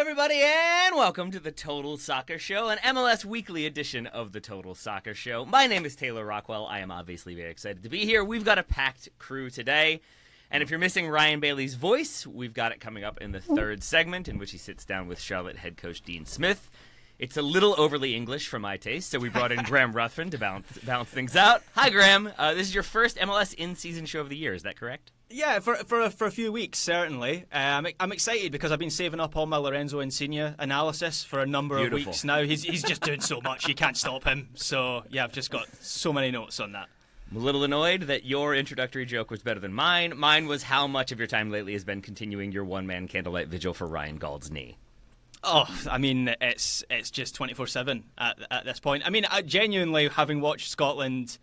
everybody, and welcome to the Total Soccer Show, an MLS weekly edition of the Total Soccer Show. My name is Taylor Rockwell. I am obviously very excited to be here. We've got a packed crew today, and if you're missing Ryan Bailey's voice, we've got it coming up in the third segment, in which he sits down with Charlotte head coach Dean Smith. It's a little overly English for my taste, so we brought in Graham Ruthven to balance things out. Hi, Graham. This is your first MLS in-season show of the year. Is that correct? Yeah, for a few weeks, certainly. I'm excited because I've been saving up all my Lorenzo Insigne analysis for a number of weeks now. He's just doing so much, you can't stop him. So, yeah, I've just got so many notes on that. I'm a little annoyed that your introductory joke was better than mine. Mine was how much of your time lately has been continuing your one-man candlelight vigil for Ryan Gauld's knee. Oh, I mean, it's just 24/7 at this point. I mean, I genuinely, having watched Scotland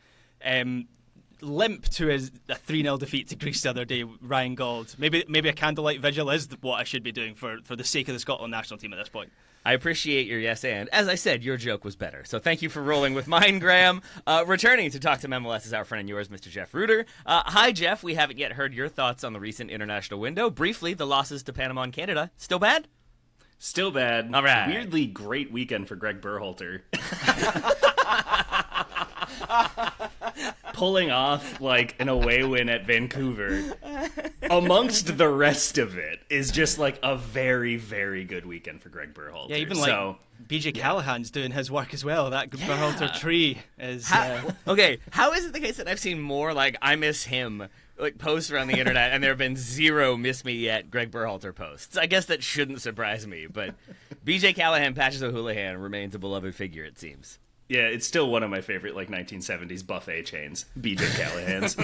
limp to a 3-0 defeat to Greece the other day, Ryan Gauld, maybe a candlelight vigil is what I should be doing for the sake of the Scotland national team at this point. I appreciate your yes and. As I said, your joke was better. So thank you for rolling with mine, Graham. Returning to talk to MLS is our friend and yours, Mr. Jeff Rueter. Hi, Jeff. We haven't yet heard your thoughts on the recent international window. Briefly, the losses to Panama and Canada. Still bad? Still bad. All right. Weirdly great weekend for Greg Berhalter. Pulling off like an away win at Vancouver amongst the rest of it is just like a very, very good weekend for Greg Berhalter. Yeah, even BJ Callahan's doing his work as well. That Berhalter tree is... Okay, how is it the case that I've seen more like I miss him posts around the internet, and there have been zero miss me yet Greg Berhalter posts? I guess that shouldn't surprise me, but BJ Callahan, Patches O'Houlihan remains a beloved figure, it seems. Yeah, it's still one of my favorite 1970s buffet chains, BJ Callahan's.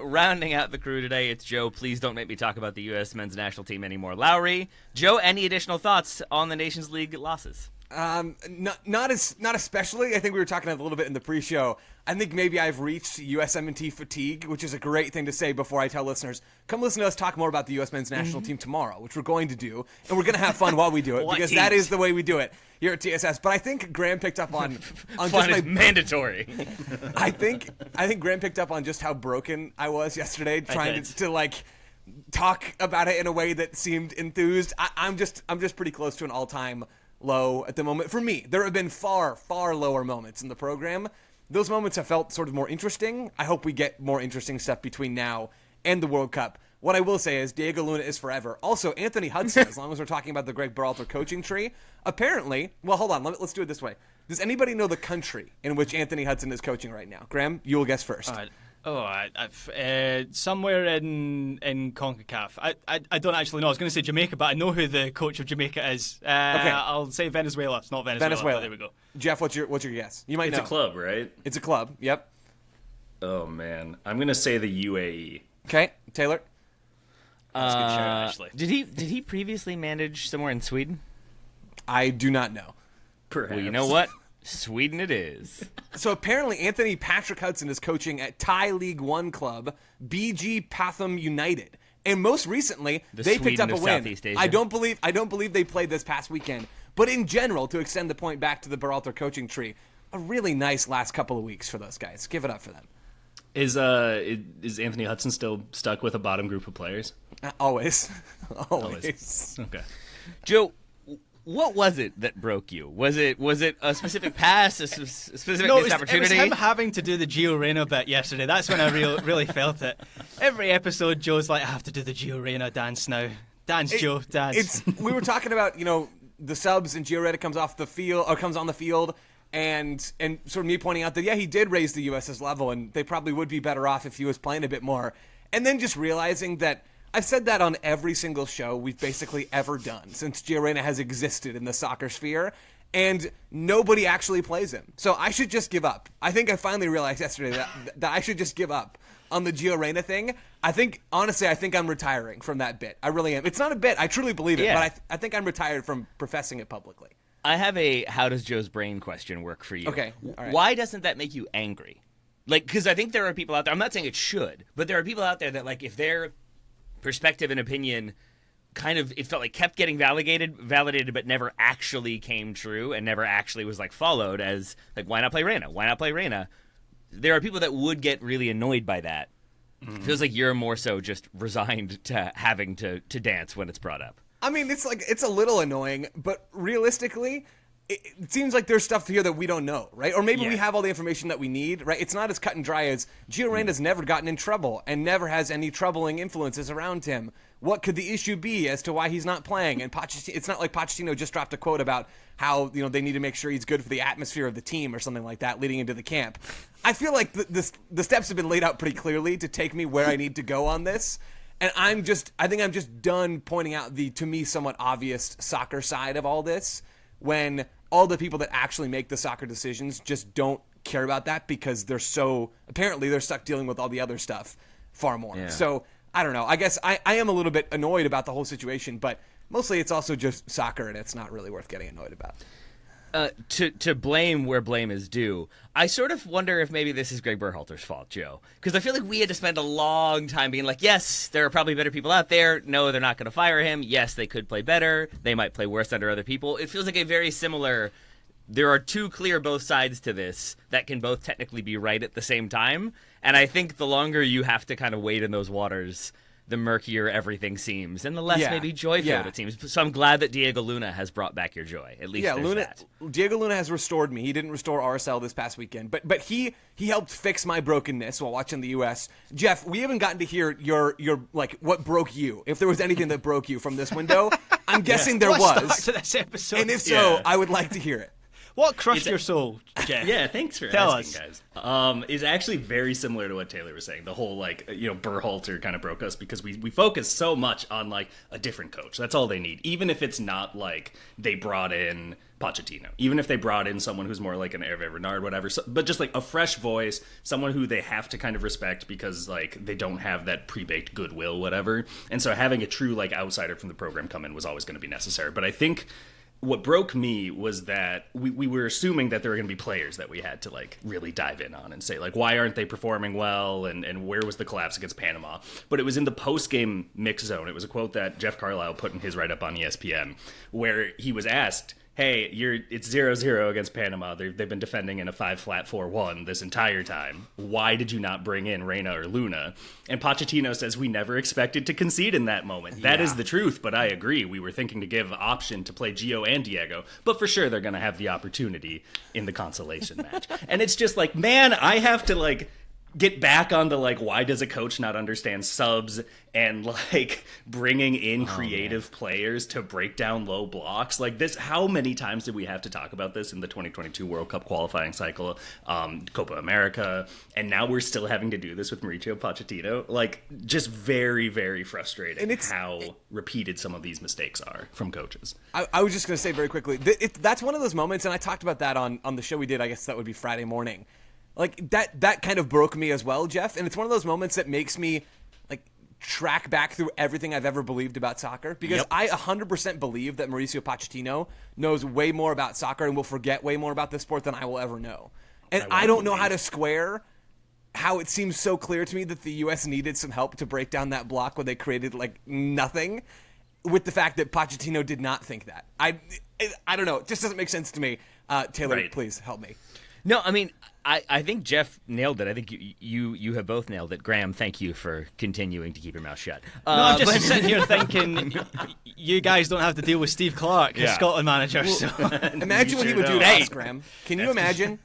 Rounding out the crew today, it's Joe. Please don't make me talk about the U.S. men's national team anymore. Lowry, Joe, any additional thoughts on the Nations League losses? Not especially. I think we were talking a little bit in the pre-show. I think maybe I've reached USMNT fatigue, which is a great thing to say before I tell listeners, come listen to us talk more about the U.S. men's national team tomorrow, which we're going to do, and we're going to have fun while we do it, because that is the way we do it here at TSS. But I think Graham picked up on fun is mandatory. I think Graham picked up on just how broken I was yesterday, trying to talk about it in a way that seemed enthused. I'm just pretty close to an all-time low at the moment. For me, there have been far, far lower moments in the program. Those moments have felt sort of more interesting. I hope we get more interesting stuff between now and the World Cup. What I will say is Diego Luna is forever. Also, Anthony Hudson, as long as we're talking about the Greg Berhalter coaching tree, apparently, well, hold on, let's do it this way. Does anybody know the country in which Anthony Hudson is coaching right now? Graham, you'll guess first. Somewhere in CONCACAF. I don't actually know. I was going to say Jamaica, but I know who the coach of Jamaica is. Okay. I'll say Venezuela. It's not Venezuela. There we go. Jeff, what's your guess? You might know. It's a club, right? It's a club. Yep. Oh man, I'm going to say the UAE. Okay, Taylor. That's a good shout, actually. Did he previously manage somewhere in Sweden? I do not know. Perhaps. Well, you know what? Sweden it is. So apparently Anthony Patrick Hudson is coaching at Thai League One club BG Pathum United. And most recently, they picked up a win. I don't believe they played this past weekend. But in general, to extend the point back to the Berhalter coaching tree, a really nice last couple of weeks for those guys. Give it up for them. Is Anthony Hudson still stuck with a bottom group of players? Always. Okay. Joe, what was it that broke you? Was it a specific pass, a specific missed opportunity? It was him having to do the Gio Reyna bit yesterday. That's when I really felt it. Every episode, Joe's like, I have to do the Gio Reyna dance now. Dance, Joe, dance. We were talking about, the subs, and Gio Reyna comes on the field, and sort of me pointing out that, yeah, he did raise the U.S.'s level, and they probably would be better off if he was playing a bit more. And then just realizing that I've said that on every single show we've basically ever done since Gio Reyna has existed in the soccer sphere, and nobody actually plays him. So I should just give up. I think I finally realized yesterday that I should just give up on the Gio Reyna thing. Honestly, I think I'm retiring from that bit. I really am. It's not a bit. I truly believe it, but I think I'm retired from professing it publicly. I have a how does Joe's brain question work for you. Okay. All right. Why doesn't that make you angry? Because I think there are people out there, I'm not saying it should, but there are people out there that, if their perspective and opinion it felt like kept getting validated, but never actually came true and never actually was followed as why not play Reyna? Why not play Reyna? There are people that would get really annoyed by that. Mm-hmm. Feels like you're more so just resigned to having to dance when it's brought up. I mean, it's a little annoying, but realistically, it seems like there's stuff here that we don't know, right? Or maybe we have all the information that we need, right? It's not as cut and dry as Gio Reyna's never gotten in trouble and never has any troubling influences around him. What could the issue be as to why he's not playing? And it's not like Pochettino just dropped a quote about how they need to make sure he's good for the atmosphere of the team or something like that leading into the camp. I feel like the steps have been laid out pretty clearly to take me where I need to go on this. And I think I'm just done pointing out the, to me, somewhat obvious soccer side of all this when all the people that actually make the soccer decisions just don't care about that because apparently they're stuck dealing with all the other stuff far more. Yeah. So I don't know. I guess I am a little bit annoyed about the whole situation, but mostly it's also just soccer and it's not really worth getting annoyed about. To blame where blame is due, I sort of wonder if maybe this is Greg Berhalter's fault, Joe. Because I feel like we had to spend a long time being like, yes, there are probably better people out there. No, they're not going to fire him. Yes, they could play better. They might play worse under other people. It feels like a very similar, there are two clear both sides to this that can both technically be right at the same time. And I think the longer you have to kind of wade in those waters, the murkier everything seems, and the less maybe joy-filled it seems. So I'm glad that Diego Luna has brought back your joy. At least that. Diego Luna has restored me. He didn't restore RSL this past weekend, but he helped fix my brokenness while watching the U.S. Jeff, we haven't gotten to hear your like what broke you. If there was anything that broke you from this window, I'm guessing there was. To this episode. And if so, I would like to hear it. What crushed your soul, Jeff? Yeah, thanks for Tell asking, guys. Is actually very similar to what Taylor was saying. The whole Berhalter kind of broke us because we focus so much on like a different coach. That's all they need. Even if it's not like they brought in Pochettino, even if they brought in someone who's more like an Hervé Renard, whatever. So, but just like a fresh voice, someone who they have to kind of respect because like they don't have that pre-baked goodwill, whatever. And so having a true like outsider from the program come in was always going to be necessary. But I think what broke me was that we were assuming that there were going to be players that we had to like really dive in on and say like, why aren't they performing well and where was the collapse against Panama? But it was in the post-game mix zone. It was a quote that Jeff Carlisle put in his write-up on ESPN where he was asked, hey, it's 0-0 against Panama. They've been defending in a 5-4-1 this entire time. Why did you not bring in Reyna or Luna? And Pochettino says we never expected to concede in that moment. That is the truth, but I agree. We were thinking to give option to play Gio and Diego, but for sure they're going to have the opportunity in the consolation match. And it's just like, man, I have to like get back on the like, why does a coach not understand subs and like bringing in creative players to break down low blocks like this? How many times did we have to talk about this in the 2022 World Cup qualifying cycle, Copa America, and now we're still having to do this with Mauricio Pochettino? Like, just very, very frustrating. And it's how repeated some of these mistakes are from coaches. I was just going to say very quickly, that's one of those moments, and I talked about that on the show we did. I guess that would be Friday morning. Like, that kind of broke me as well, Jeff. And it's one of those moments that makes me, like, track back through everything I've ever believed about soccer. Because I 100% believe that Mauricio Pochettino knows way more about soccer and will forget way more about this sport than I will ever know. And I don't know how to square how it seems so clear to me that the U.S. needed some help to break down that block when they created, like, nothing with the fact that Pochettino did not think that. I don't know. It just doesn't make sense to me. Taylor, please help me. No, I mean, I think Jeff nailed it. I think you have both nailed it. Graham, thank you for continuing to keep your mouth shut. No, I'm just sitting here thinking, you guys don't have to deal with Steve Clark, as Scotland manager. So. Imagine what he would do to us, Graham. Can you imagine?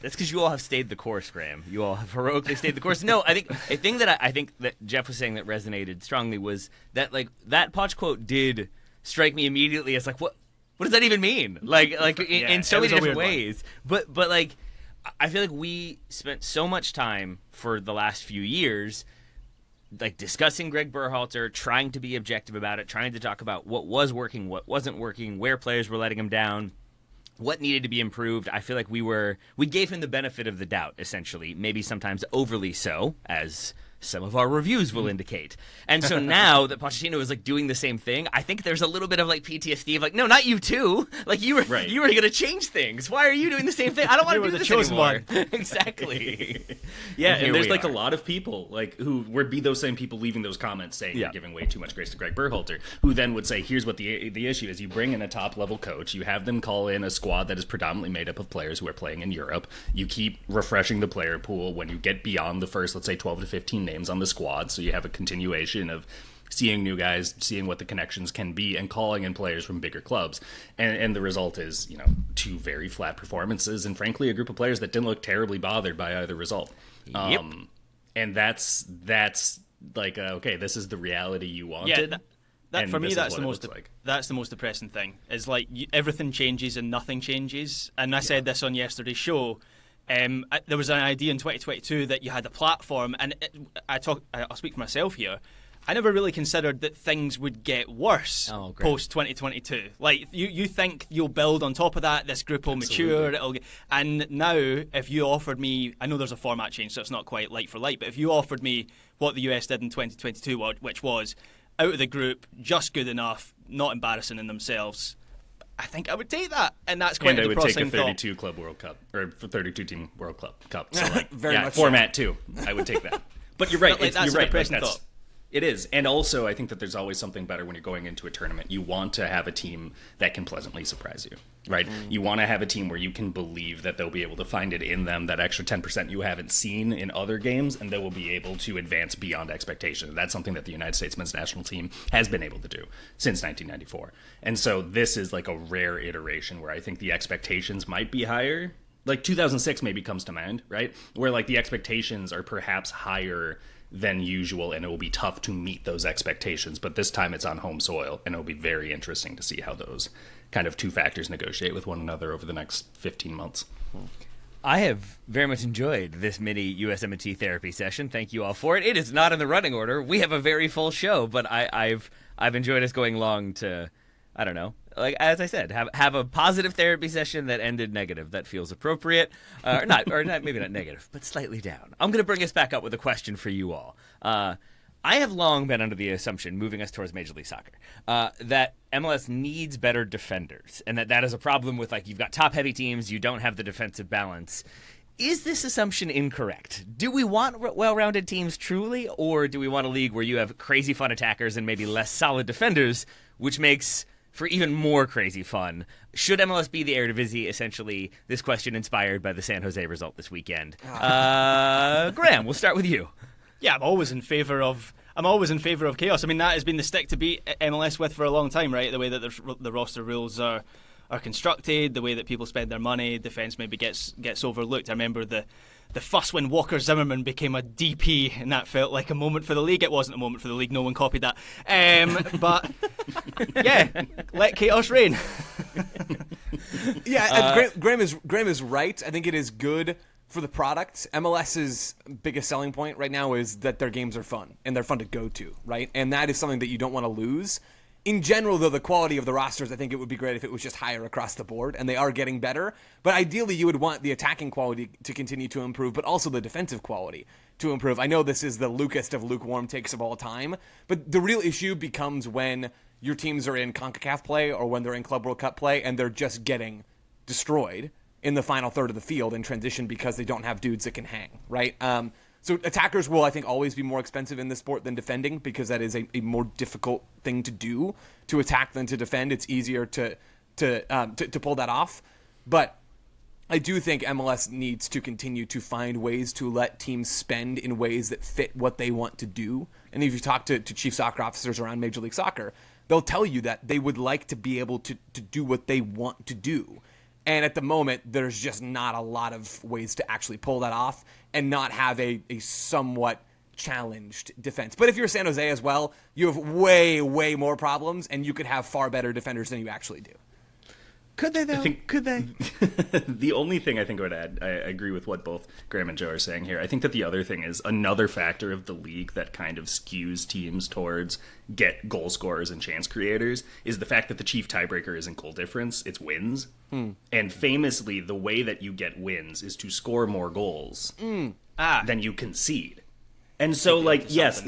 That's because you all have stayed the course, Graham. You all have heroically stayed the course. No, I think a thing that I think that Jeff was saying that resonated strongly was that like that Poch quote did strike me immediately as like what does that even mean? Like in so many different ways. But like I feel like we spent so much time for the last few years like discussing Greg Berhalter, trying to be objective about it, trying to talk about what was working, what wasn't working, where players were letting him down, what needed to be improved. I feel like we gave him the benefit of the doubt, essentially, maybe sometimes overly so, as some of our reviews will indicate. And so now that Pochettino is like doing the same thing, I think there's a little bit of like PTSD of like, no, not you too. Like you were going to change things. Why are you doing the same thing? I don't want to do this anymore. Exactly. And there's like a lot of people like who would be those same people leaving those comments saying you're giving way too much grace to Greg Berhalter, who then would say, here's what the issue is. You bring in a top level coach, you have them call in a squad that is predominantly made up of players who are playing in Europe. You keep refreshing the player pool when you get beyond the first, let's say 12 to 15 names on the squad, so you have a continuation of seeing new guys, seeing what the connections can be, and calling in players from bigger clubs. And the result is, 2 very flat performances, and frankly, a group of players that didn't look terribly bothered by either result. Yep. And that's like, okay, this is the reality you wanted. Yeah, that for me, that's the most depressing thing. Is like everything changes and nothing changes. And I said this on yesterday's show. There was an idea in 2022 that you had a platform, and I'll speak for myself here. I never really considered that things would get worse post 2022. Like you think you'll build on top of that, this group will mature, and now if you offered me, I know there's a format change, so it's not quite like for like, but if you offered me what the US did in 2022, which was out of the group, just good enough, not embarrassing in themselves, I think I would take that, and that's quite a depressing And I would take a 32 club World Cup or 32 team World Cup. So like, Very much format too. I would take that. But you're right. That's you're a right. depressing thought. It is. And also, I think that there's always something better when you're going into a tournament. You want to have a team that can pleasantly surprise you, right? You want to have a team where you can believe that they'll be able to find it in them, that extra 10% you haven't seen in other games, and they will be able to advance beyond expectation. That's something that the United States men's national team has been able to do since 1994. And so this is like a rare iteration where I think the expectations might be higher. Like 2006 maybe comes to mind, right? Where like the expectations are perhaps higher than usual, and it will be tough to meet those expectations. But this time it's on home soil, and it'll be very interesting to see how those kind of 2 factors negotiate with one another over the next 15 months. I have very much enjoyed this mini USMNT therapy session. Thank you all for it. It is not in the running order. We have a very full show, but I've enjoyed us going long to, I don't know, like as I said, have a positive therapy session that ended negative. That feels appropriate, or not, maybe not negative, but slightly down. I'm going to bring us back up with a question for you all. I have long been under the assumption, moving us towards Major League Soccer, that MLS needs better defenders, and that is a problem with, like, you've got top-heavy teams, you don't have the defensive balance. Is this assumption incorrect? Do we want well-rounded teams truly, or do we want a league where you have crazy fun attackers and maybe less solid defenders, which makes for even more crazy fun? Should MLS be the Eredivisie? Essentially, this question inspired by the San Jose result this weekend. Graham, we'll start with you. Yeah, I'm always in favor of chaos. I mean, that has been the stick to beat MLS with for a long time, right? The way that the roster rules are constructed, the way that people spend their money, defense maybe gets overlooked. I remember the fuss when Walker Zimmerman became a DP, and that felt like a moment for the league. It wasn't a moment for the league. No one copied that. But yeah, let chaos reign. Yeah, Graham is right. I think it is good for the product. MLS's biggest selling point right now is that their games are fun, and they're fun to go to, right? And that is something that you don't want to lose. In general, though, the quality of the rosters, I think it would be great if it was just higher across the board, and they are getting better. But ideally, you would want the attacking quality to continue to improve, but also the defensive quality to improve. I know this is the Lucast of lukewarm takes of all time, but the real issue becomes when your teams are in CONCACAF play or when they're in Club World Cup play, and they're just getting destroyed in the final third of the field in transition because they don't have dudes that can hang, right? So attackers will, I think, always be more expensive in this sport than defending because that is a more difficult thing to do, to attack than to defend. It's easier to pull that off. But I do think MLS needs to continue to find ways to let teams spend in ways that fit what they want to do. And if you talk to chief soccer officers around Major League Soccer, they'll tell you that they would like to be able to do what they want to do. And at the moment, there's just not a lot of ways to actually pull that off and not have a somewhat challenged defense. But if you're San Jose as well, you have way, way more problems, and you could have far better defenders than you actually do. Could they, though? Could they? The only thing I think I would add, I agree with what both Graham and Joe are saying here. I think that the other thing is another factor of the league that kind of skews teams towards get goal scorers and chance creators is the fact that the chief tiebreaker isn't goal difference, it's wins. And famously, the way that you get wins is to score more goals than you concede. And so, like, yes,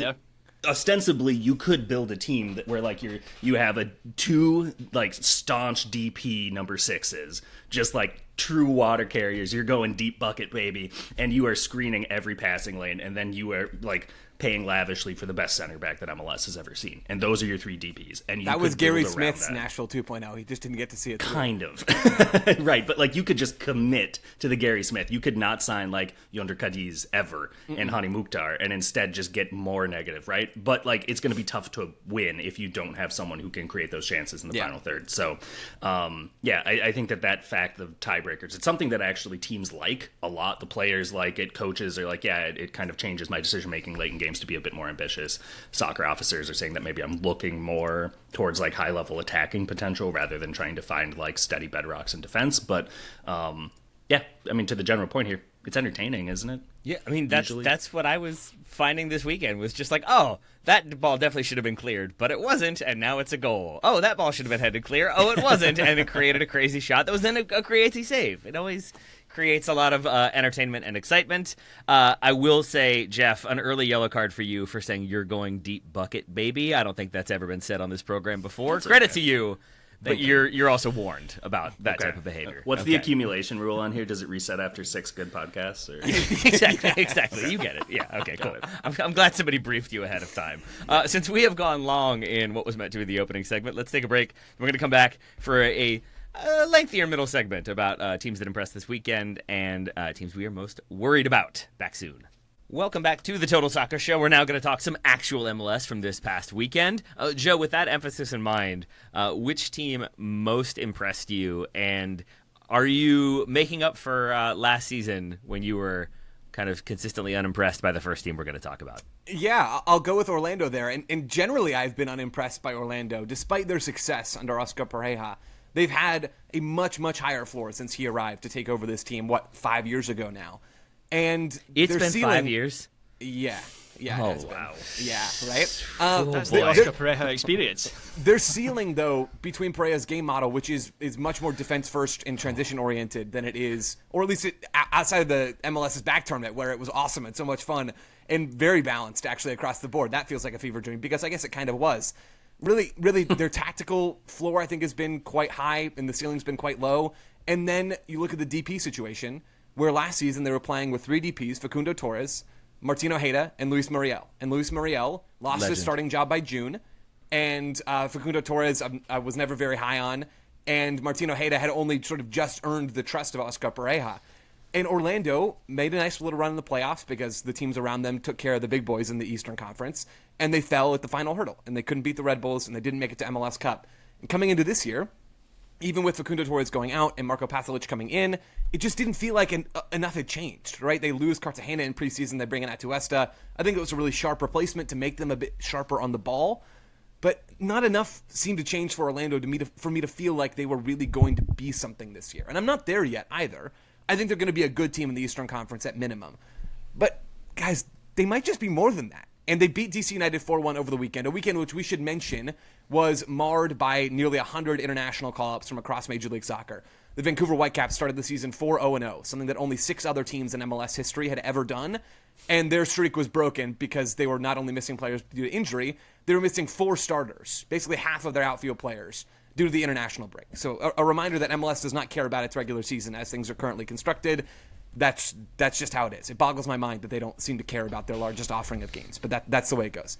ostensibly you could build a team that where like you have two like staunch DP number 6s just like true water carriers. You're going deep bucket, baby, and you are screening every passing lane, and then you are like paying lavishly for the best center back that MLS has ever seen. And those are your 3 DPs. And that was Gary Smith's Nashville 2.0. He just didn't get to see it through. Kind of. Right, but like you could just commit to the Gary Smith. You could not sign like Yonder Cadiz ever and Hani Mukhtar and instead just get more negative, right? But like it's going to be tough to win if you don't have someone who can create those chances in the final third. So, I think that fact of tiebreakers, it's something that actually teams like a lot. The players like it, coaches are like, it kind of changes my decision-making late in games to be a bit more ambitious. Soccer officers are saying that maybe I'm looking more towards like high-level attacking potential rather than trying to find like steady bedrocks in defense. But to the general point here, it's entertaining, isn't it? Yeah, I mean, that's what I was finding this weekend, was just like, oh, that ball definitely should have been cleared, but it wasn't, and now it's a goal. Oh, that ball should have been headed clear. Oh, it wasn't, and it created a crazy shot that was then a crazy save. It always creates a lot of entertainment and excitement. I will say, Jeff, an early yellow card for you for saying you're going deep bucket, baby. I don't think that's ever been said on this program before. That's Credit okay. to you. But you're also warned about that type of behavior. What's the accumulation rule on here? Does it reset after 6 good podcasts? Or? Exactly. You get it. Yeah. Okay. Cool. I'm glad somebody briefed you ahead of time. Since we have gone long in what was meant to be the opening segment, let's take a break. We're going to come back for a lengthier middle segment about teams that impressed this weekend and teams we are most worried about. Back soon. Welcome back to the Total Soccer Show. We're now going to talk some actual MLS from this past weekend. Joe, with that emphasis in mind, which team most impressed you, and are you making up for last season when you were kind of consistently unimpressed by the first team we're going to talk about? Yeah, I'll go with Orlando there. And generally, I've been unimpressed by Orlando, despite their success under Oscar Pereja. They've had a much, much higher floor since he arrived to take over this team, 5 years ago now. And it's been ceiling, 5 years. Yeah. Oh, wow. Yeah, right? That's the Oscar Pereja experience. Their ceiling, though, between Pereja's game model, which is much more defense-first and transition-oriented than it is, or at least outside of the MLS's back tournament, where it was awesome and so much fun and very balanced, actually, across the board. That feels like a fever dream, because I guess it kind of was. Really, their tactical floor, I think, has been quite high, and the ceiling's been quite low. And then you look at the DP situation, where last season they were playing with 3 DPs, Facundo Torres, Martino Heda, and Luis Muriel. And Luis Muriel lost his starting job by June, and Facundo Torres I was never very high on, and Martino Heda had only sort of just earned the trust of Oscar Pereja. And Orlando made a nice little run in the playoffs because the teams around them took care of the big boys in the Eastern Conference, and they fell at the final hurdle, and they couldn't beat the Red Bulls, and they didn't make it to MLS Cup. And coming into this year, even with Facundo Torres going out and Marco Pasalic coming in, it just didn't feel like enough had changed, right? They lose Cartagena in preseason. They bring in Atuesta. I think it was a really sharp replacement to make them a bit sharper on the ball. But not enough seemed to change for Orlando for me to feel like they were really going to be something this year. And I'm not there yet either. I think they're going to be a good team in the Eastern Conference at minimum. But, guys, they might just be more than that. And they beat DC United 4-1 over the weekend, a weekend which we should mention was marred by nearly 100 international call-ups from across Major League Soccer. The Vancouver Whitecaps started the season 4-0-0, something that only 6 other teams in MLS history had ever done. And their streak was broken because they were not only missing players due to injury, they were missing 4 starters, basically half of their outfield players, due to the international break. So a reminder that MLS does not care about its regular season as things are currently constructed. That's just how it is. It boggles my mind that they don't seem to care about their largest offering of games, but that's the way it goes.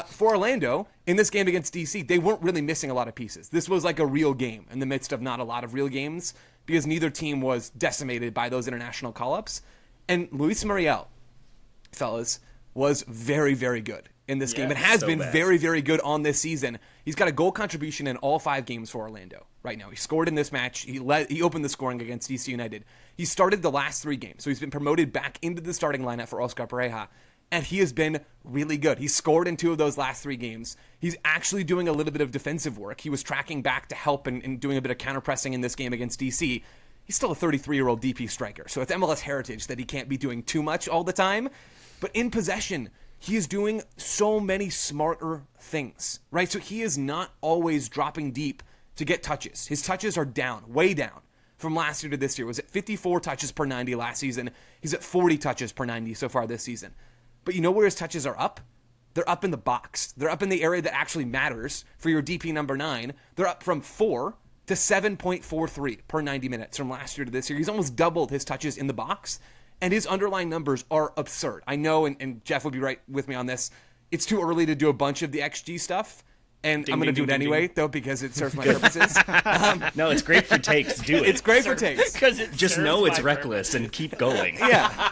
For Orlando, in this game against DC, they weren't really missing a lot of pieces. This was like a real game in the midst of not a lot of real games because neither team was decimated by those international call-ups. And Luis Muriel, fellas, was very, very good in this game. It has been very, very good on this season. He's got a goal contribution in all 5 games for Orlando right now. He scored in this match. He opened the scoring against DC United. He started the last 3 games, so he's been promoted back into the starting lineup for Oscar Pereja, and he has been really good. He scored in 2 of those last 3 games. He's actually doing a little bit of defensive work. He was tracking back to help and doing a bit of counter-pressing in this game against DC. He's still a 33-year-old DP striker, so it's MLS heritage that he can't be doing too much all the time. But in possession, he is doing so many smarter things, right? So he is not always dropping deep to get touches. His touches are down, way down. From last year to this year, was at 54 touches per 90 last season. He's at 40 touches per 90 so far this season. But you know where his touches are up? They're up in the box. They're up in the area that actually matters for your DP number 9. They're up from 4 to 7.43 per 90 minutes from last year to this year. He's almost doubled his touches in the box, and his underlying numbers are absurd. I know, and Jeff would be right with me on this, it's too early to do a bunch of the XG stuff, and I'm going to do it anyway, though, because it serves my purposes. No, it's great for takes. Do it. It's great for takes. Just know it's reckless and keep going. Yeah.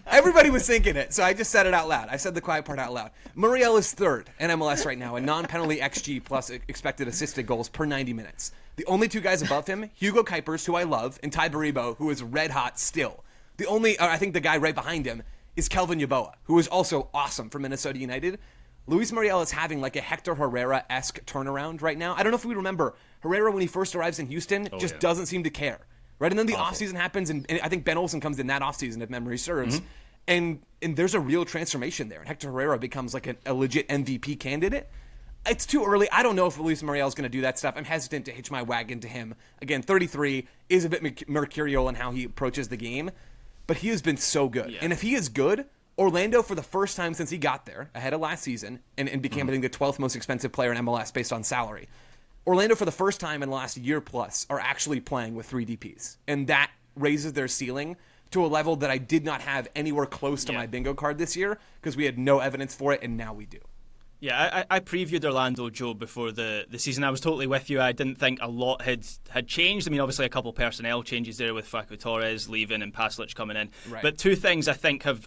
Everybody was thinking it, so I just said it out loud. I said the quiet part out loud. Montreal is third in MLS right now in non-penalty XG plus expected assisted goals per 90 minutes. The only two guys above him, Hugo Kuipers, who I love, and Ty Baribo, who is red hot still. I think the guy right behind him is Kelvin Yeboah, who is also awesome for Minnesota United. Luis Muriel is having like a Hector Herrera-esque turnaround right now. I don't know if we remember, Herrera, when he first arrives in Houston, doesn't seem to care. Right? And then the offseason happens, and I think Ben Olsen comes in that offseason, if memory serves. And there's a real transformation there. And Hector Herrera becomes like a legit MVP candidate. It's too early. I don't know if Luis Muriel is going to do that stuff. I'm hesitant to hitch my wagon to him. Again, 33 is a bit mercurial in how he approaches the game. But he has been so good. Yeah. And if he is good, Orlando, for the first time since he got there, ahead of last season, and became, I think, the 12th most expensive player in MLS based on salary, Orlando, for the first time in the last year plus, are actually playing with 3 DPs. And that raises their ceiling to a level that I did not have anywhere close to my bingo card this year, because we had no evidence for it, and now we do. Yeah, I previewed Orlando, Joe, before the season. I was totally with you. I didn't think a lot had changed. I mean, obviously a couple personnel changes there with Facu Torres leaving and Pasalic coming in. Right. But 2 things I think have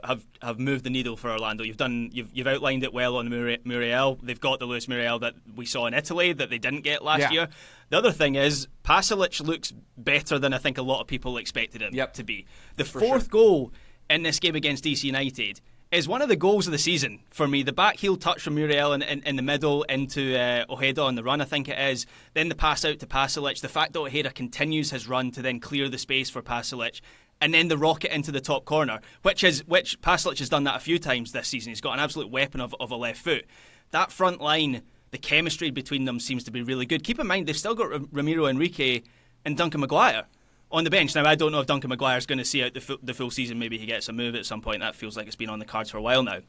moved the needle for Orlando. You've outlined it well on Muriel. They've got the Luis Muriel that we saw in Italy that they didn't get last year. The other thing is Pasalic looks better than I think a lot of people expected him to be. The fourth goal in this game against DC United is one of the goals of the season for me. The back heel touch from Muriel in the middle into Ojeda on the run, I think it is. Then the pass out to Pasalic. The fact that Ojeda continues his run to then clear the space for Pasalic. And then the rocket into the top corner, which Pasalic has done that a few times this season. He's got an absolute weapon of a left foot. That front line, the chemistry between them seems to be really good. Keep in mind, they've still got Ramiro Enrique and Duncan Maguire on the bench. Now, I don't know if Duncan Maguire is going to see out the full season. Maybe he gets a move at some point. That feels like it's been on the cards for a while now.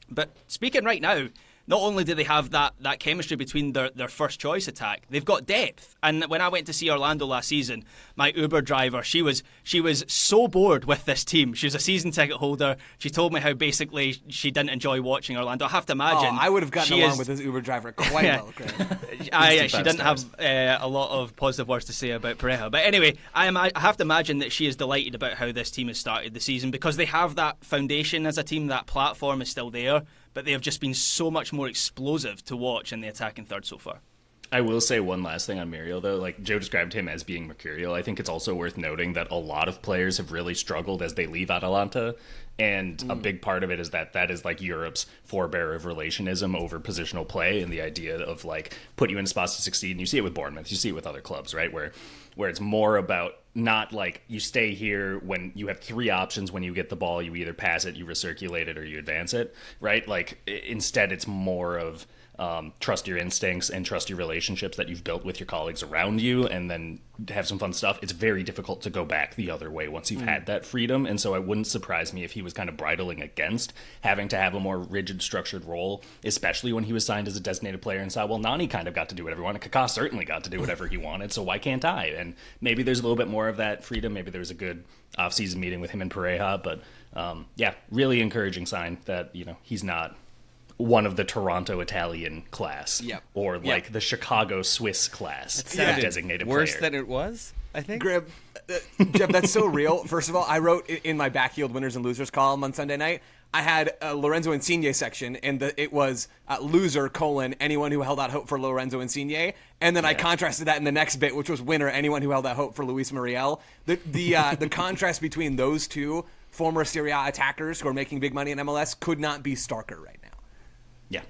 But speaking right now, not only do they have that chemistry between their first choice attack, they've got depth. And when I went to see Orlando last season, my Uber driver, she was so bored with this team. She was a season ticket holder. She told me how basically she didn't enjoy watching Orlando. I have to imagine. I would have gotten along with this Uber driver quite well. She didn't have a lot of positive words to say about Pareja. But anyway, I have to imagine that she is delighted about how this team has started the season, because they have that foundation as a team. That platform is still there. But they have just been so much more explosive to watch in the attacking third so far. I will say one last thing on Muriel, though. Like Joe described him as being mercurial. I think it's also worth noting that a lot of players have really struggled as they leave Atalanta. And a big part of it is that is like Europe's forebear of relationism over positional play, and the idea of like put you in spots to succeed. And you see it with Bournemouth, you see it with other clubs, right? Where it's more about not like you stay here when you have 3 options. When you get the ball, you either pass it, you recirculate it, or you advance it, right? Like instead it's more of trust your instincts and trust your relationships that you've built with your colleagues around you, and then have some fun stuff. It's very difficult to go back the other way once you've had that freedom. And so it wouldn't surprise me if he was kind of bridling against having to have a more rigid, structured role, especially when he was signed as a designated player and saw, well, Nani kind of got to do whatever he wanted. Kaká certainly got to do whatever he wanted, so why can't I? And maybe there's a little bit more of that freedom. Maybe there was a good off-season meeting with him and Pareja, but really encouraging sign that, he's not one of the Toronto Italian class, or like the Chicago Swiss class designated worse player. Than it was, I think. Grib, Jeff, that's so real. First of all, I wrote in my backfield winners and losers column on Sunday night, I had a Lorenzo Insigne section, and it was loser, anyone who held out hope for Lorenzo Insigne. And then I contrasted that in the next bit, which was winner, anyone who held out hope for Luis Muriel. The contrast between those two former Serie A attackers who are making big money in MLS could not be starker right now. Yeah.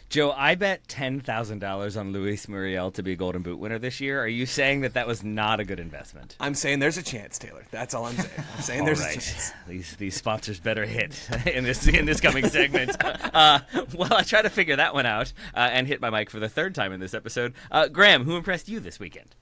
Joe, I bet $10,000 on Luis Muriel to be a Golden Boot winner this year. Are you saying that was not a good investment? I'm saying there's a chance, Taylor. That's all I'm saying. I'm saying there's a chance. These sponsors better hit in this coming segment. Well, I try to figure that one out and hit my mic for the 3rd time in this episode. Graham, who impressed you this weekend?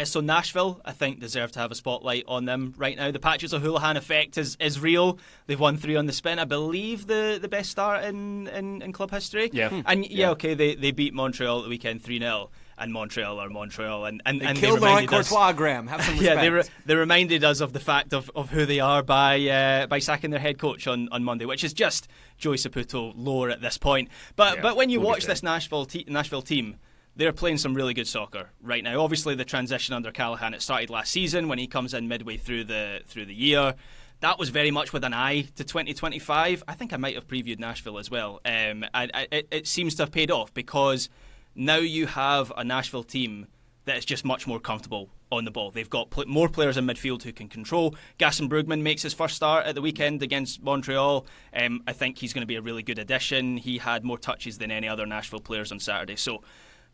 So Nashville, I think, deserve to have a spotlight on them right now. The Patches O'Houlihan effect is real. They've won 3 on the spin. I believe the best start in club history. Yeah. And okay, they beat Montreal at the weekend 3-0. and Montreal are Montreal. And They and killed they Laurent reminded us, Courtois, Graham. Have some respect. yeah, they reminded us of the fact of who they are by sacking their head coach on Monday, which is just Joey Saputo lore at this point. But when you watch this Nashville team, they're playing some really good soccer right now. Obviously, the transition under Callahan, it started last season when he comes in midway through the year. That was very much with an eye to 2025. I think I might have previewed Nashville as well. It seems to have paid off because now you have a Nashville team that is just much more comfortable on the ball. They've got more players in midfield who can control. Gaston Brugman makes his first start at the weekend against Montreal. I think he's going to be a really good addition. He had more touches than any other Nashville players on Saturday. So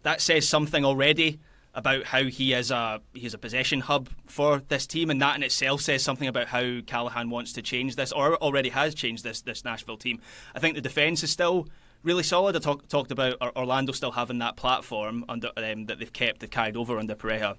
that says something already about how he's a possession hub for this team, and that in itself says something about how Callahan wants to change this, or already has changed this Nashville team. I think the defence is still really solid. I talked about Orlando still having that platform under that they've carried over under Pareja.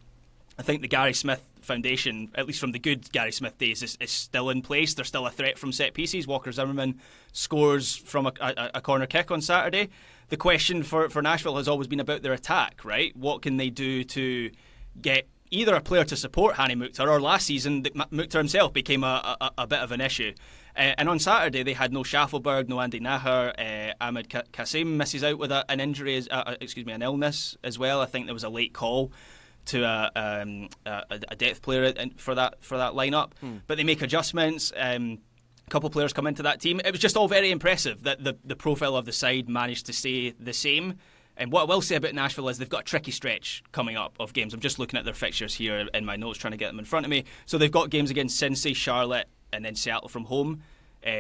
I think the Gary Smith foundation, at least from the good Gary Smith days, is still in place. They're still a threat from set pieces. Walker Zimmerman scores from a corner kick on Saturday. The question for Nashville has always been about their attack, right? What can they do to get either a player to support Hani Mukhtar, or last season Mukhtar himself became a bit of an issue. And on Saturday they had no Schaffelberg, no Andy Naher. Ahmed Kassim misses out with an injury, an illness as well. I think there was a late call to a depth player for that lineup, but they make adjustments. A couple of players come into that team. It was just all very impressive that the profile of the side managed to stay the same. And what I will say about Nashville is they've got a tricky stretch coming up of games. I'm just looking at their fixtures here in my notes, trying to get them in front of me. So they've got games against Cincy, Charlotte, and then Seattle from home,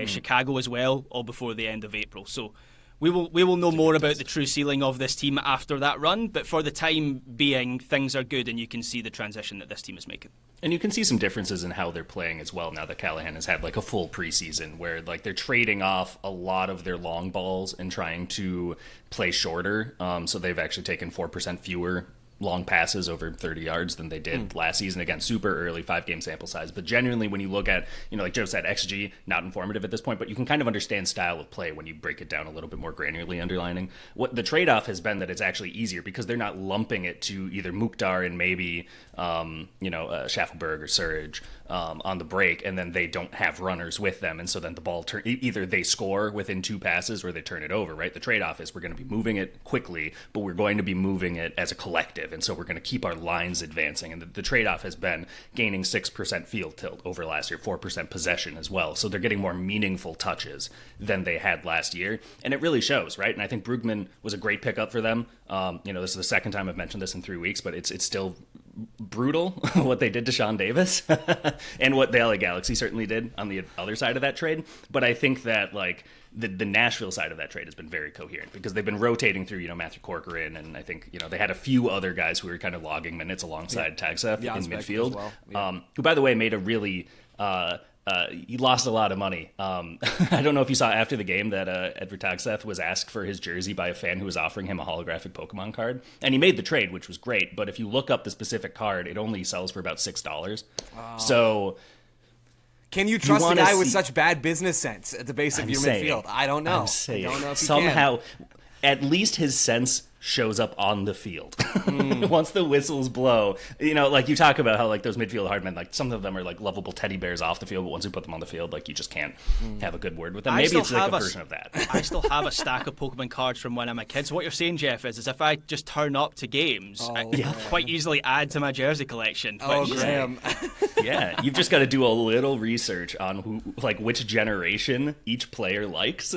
Chicago as well, all before the end of April. So we will know more about the true ceiling of this team after that run. But for the time being, things are good, and you can see the transition that this team is making. And you can see some differences in how they're playing as well now that Callahan has had like a full preseason, where like they're trading off a lot of their long balls and trying to play shorter. So they've actually taken 4% fewer long passes over 30 yards than they did last season. Again, super early 5-game sample size, but genuinely when you look at, like Joe said, XG not informative at this point, but you can kind of understand style of play when you break it down a little bit more granularly underlining. What the trade-off has been that it's actually easier because they're not lumping it to either Mukhtar and maybe Schaffelberg or Surridge on the break, and then they don't have runners with them, and so then the ball either they score within 2 passes or they turn it over, right? The trade-off is we're going to be moving it quickly, but we're going to be moving it as a collective, and so we're going to keep our lines advancing. And the trade-off has been gaining 6% field tilt over last year, 4% possession as well. So they're getting more meaningful touches than they had last year, and it really shows, right? And I think Brugman was a great pickup for them. This is the second time I've mentioned this in 3 weeks, but it's still brutal what they did to Sean Davis and what the LA Galaxy certainly did on the other side of that trade. But I think that like the Nashville side of that trade has been very coherent because they've been rotating through, Matthew Corcoran, and I think, they had a few other guys who were kind of logging minutes alongside Tagseth in midfield, who, by the way, made a really he lost a lot of money. I don't know if you saw after the game that Edward Tagseth was asked for his jersey by a fan who was offering him a holographic Pokemon card, and he made the trade, which was great. But if you look up the specific card, it only sells for about $6. So, can you trust a guy with such bad business sense at the base of your midfield? I don't know. I don't know if somehow, at least his sense shows up on the field. Once the whistles blow, like you talk about how like those midfield hard men, like some of them are like lovable teddy bears off the field, but once you put them on the field, like you just can't have a good word with them. Maybe it's like a version of that. I still have a stack of Pokemon cards from when I'm a kid. So what you're saying, Jeff, is if I just turn up to games, I can quite easily add to my jersey collection. Graham. Yeah, you've just got to do a little research on which generation each player likes,